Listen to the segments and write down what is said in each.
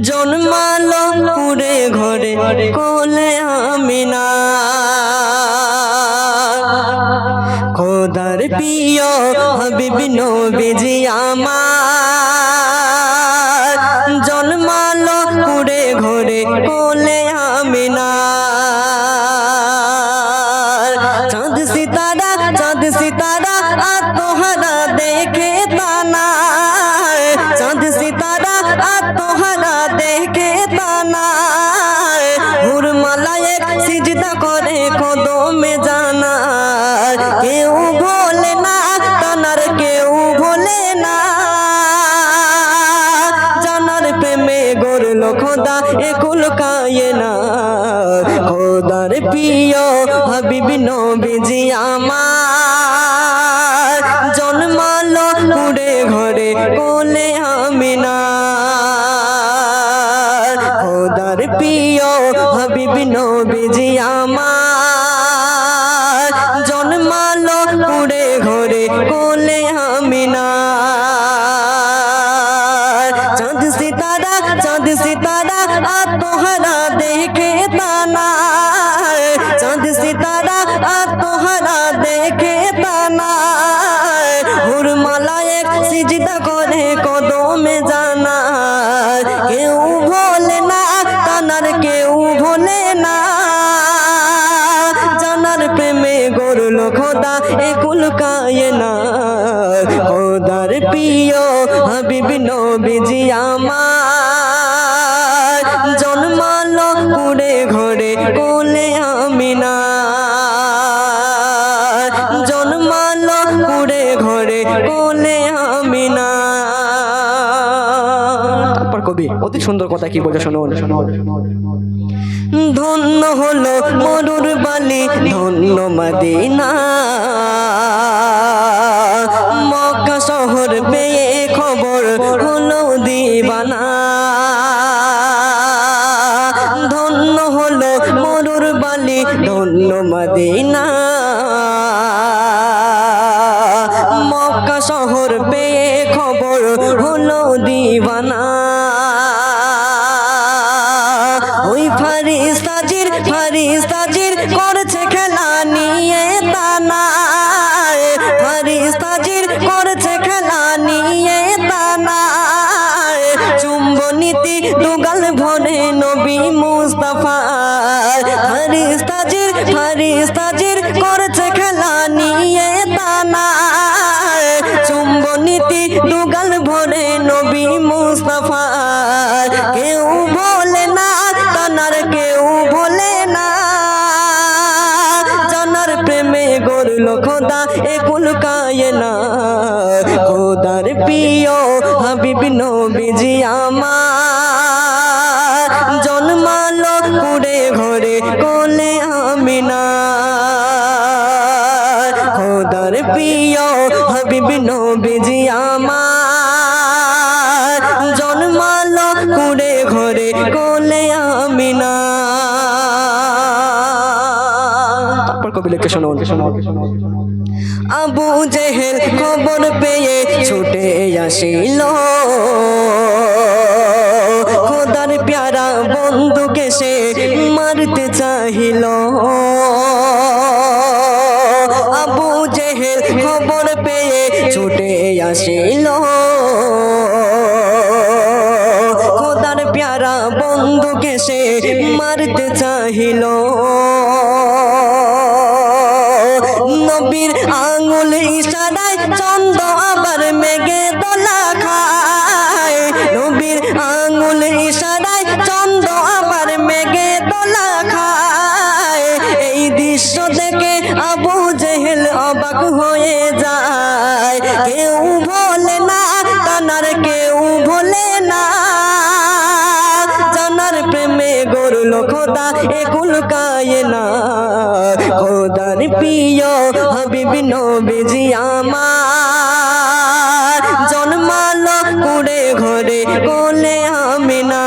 জন্মালো কুড়ে ঘরে কোলে আমিনা খোদার প্রিয় হাবিব নবীজি আমার জন্মালো কুড়ে ঘরে কোলে আমিনা চাঁদ সিতারা আত্মহারা দেখে তানা চাঁদ সিতারা আত্মহারা দেখে তানা হুরমালায়ের সিজদা করে কদমে জানা কেউ ভোলে না তানার কেউ ভোলে না জানার প্রেমে গড়ল খোদা একুল কায়না খোদার প্রিয় হাবিব নবীজি আমার জন্মালো কুড়ে ঘরে কোলে আমিনা খোদার প্রিয় হাবিব নবীজি আমার জন্মালো কুড়ে ঘরে কোলে আমিনা চাঁদ সিতারা আত্মহারা দেখে তানা চাঁদ সিতারা আত্মহারা দেখে তানা হুরমালায়ের সিজদা করে কদমে জানা কেউ ভোলে না তানার কেউ ভোলে না জানার প্রেমে গড়ল খোদা একুল কায়না খোদার প্রিয় হাবিব নবীজি আমার জন্মালো কুড়ে ঘরে কোলে আমিনা জন্মালো কুড়ে ঘরে কোলে আমিনা। তারপর কবি অতি সুন্দর কথা কি বলে শুনুন। ধন্য হলো মরুর বালি ধন্য মদিনা মক্কা শহর পেয়ে খবর হলো দিবানা ধন্য হলো মরুর বালি ধন্য মদিনা মক্কা শহর পেয়ে খবর হলো দিবানা ওই ফারিস্তাজির করছে খেলা নিয়ে তানা ফারিস্তাজির করছে খেলা নিয়ে তানা চুম্বনীতি দুগাল ভরে নবী মুস্তাফা ফারিস্তাজির করছে খেলা নিয়ে তানা চুম্বনীতি দুগাল ভরে নবী মুস্তাফা কেউ ভোলে না তানার কেউ ভোলে না জানার প্রেমে গড়ল খোদা একুল কায়না খোদার প্রিয় হাবিব নবীজি আমার জন্মালো কুড়ে ঘরে কোলে আমিনা খোদার প্রিয় হাবিব নবীজি আমার জন্মালো কুড়ে ঘরে কোলে আমিনা। তারপর কবি লিখে শুনুন। আবু জেহেল খবর পেয়ে ছুটে আসিল খোদার প্যারা বন্ধুকে সে মারতে চাহিল আবু জেহেল খবর পেয়ে ছুটে আসিল খোদার প্যারা বন্ধুকে সে মারতে চাহিল নবীর আঙুল ইশারায় চন্দ্র আবার মেঘে দোলা খায় নবীর আঙুল ইশারায় চন্দ্র আবার মেঘে দোলা খায় এই দৃশ্য দেখে আবু জেহেল অবাক হয়ে যায় কেউ ভোলে না তানার কেউ ভোলে না জানার প্রেমে গড়ল খোদা একুল কায়না খোদার প্রিয় হাবিব নবীজি আমার জন্মালো কুড়ে ঘরে কোলে আমিনা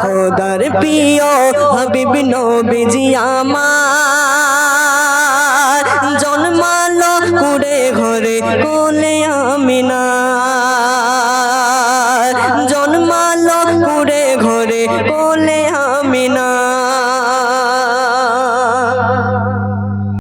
খোদার প্রিয় হাবিব নবীজি আমার জন্মালো কুড়ে ঘরে কোলে আমিনা। কোলে আমিনা